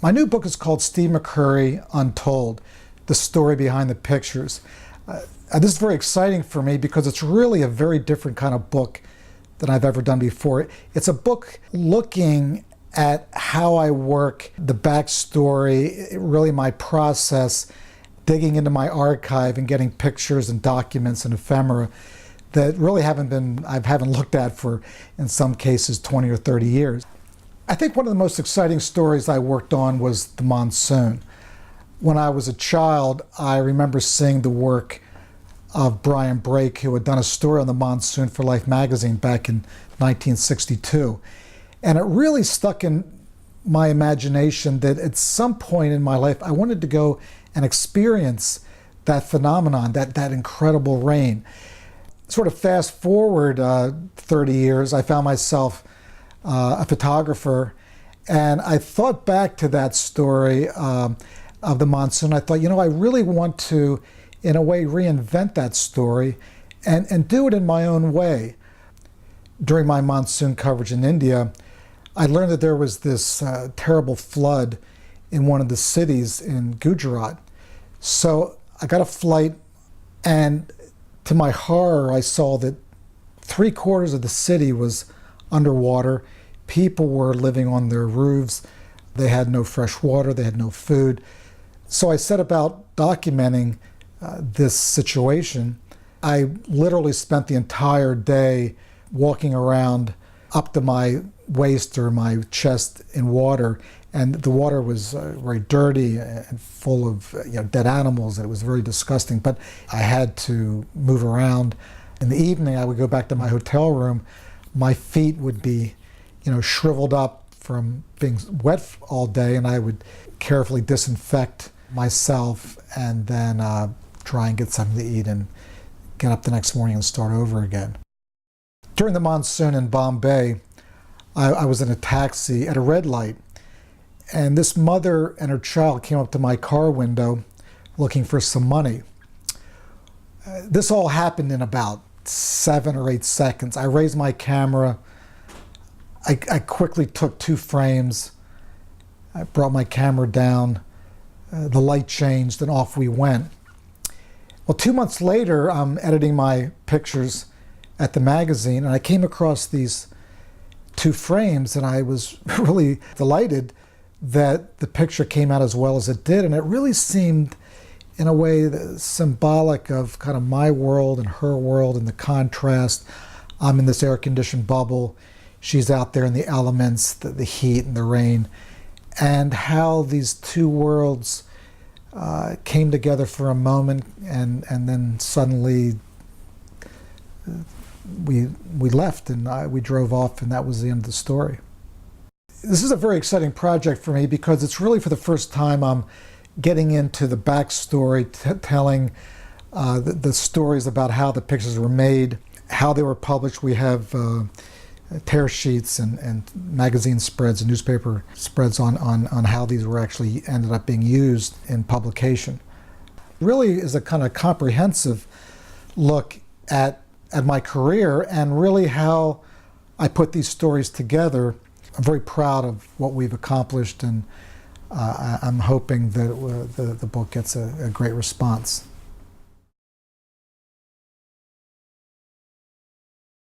My new book is called Steve McCurry, Untold, the story behind the pictures. This is very exciting for me because it's really a very different kind of book than I've ever done before. It's a book looking at how I work, the backstory, really my process, digging into my archive and getting pictures and documents and ephemera that really I haven't looked at for, in some cases, 20 or 30 years. I think one of the most exciting stories I worked on was the monsoon. When I was a child, I remember seeing the work of Brian Brake, who had done a story on the monsoon for Life magazine back in 1962. And it really stuck in my imagination that at some point in my life, I wanted to go and experience that phenomenon, that incredible rain. Sort of fast forward 30 years, I found myself a photographer, and I thought back to that story of the monsoon. I thought, I really want to, in a way, reinvent that story and do it in my own way. During my monsoon coverage in India, I learned that there was this terrible flood in one of the cities in Gujarat. So I got a flight, and to my horror, I saw that 3/4 of the city was underwater. People were living on their roofs. They had no fresh water. They had no food. So I set about documenting this situation. I literally spent the entire day walking around up to my waist or my chest in water, and the water was very dirty and full of dead animals. It was very disgusting, but I had to move around. In the evening, I would go back to my hotel room. My feet would be shriveled up from being wet all day, and I would carefully disinfect myself and then try and get something to eat and get up the next morning and start over again. During the monsoon in Bombay, I was in a taxi at a red light, and this mother and her child came up to my car window looking for some money. This all happened in about 7 or 8 seconds. I raised my camera. I quickly took 2 frames. I brought my camera down. The light changed, and off we went. Well, 2 months later, I'm editing my pictures at the magazine, and I came across these 2 frames, and I was really delighted that the picture came out as well as it did. And it really seemed, in a way, symbolic of kind of my world and her world and the contrast. I'm in this air-conditioned bubble. She's out there in the elements, the heat and the rain, and how these 2 worlds came together for a moment, and then suddenly we left, and we drove off, and that was the end of the story. This is a very exciting project for me because it's really for the first time I'm getting into the backstory, telling the stories about how the pictures were made, how they were published. We have tear sheets and magazine spreads and newspaper spreads on how these were actually ended up being used in publication. Really is a kind of comprehensive look at my career and really how I put these stories together. I'm very proud of what we've accomplished, and I'm hoping that the book gets a great response.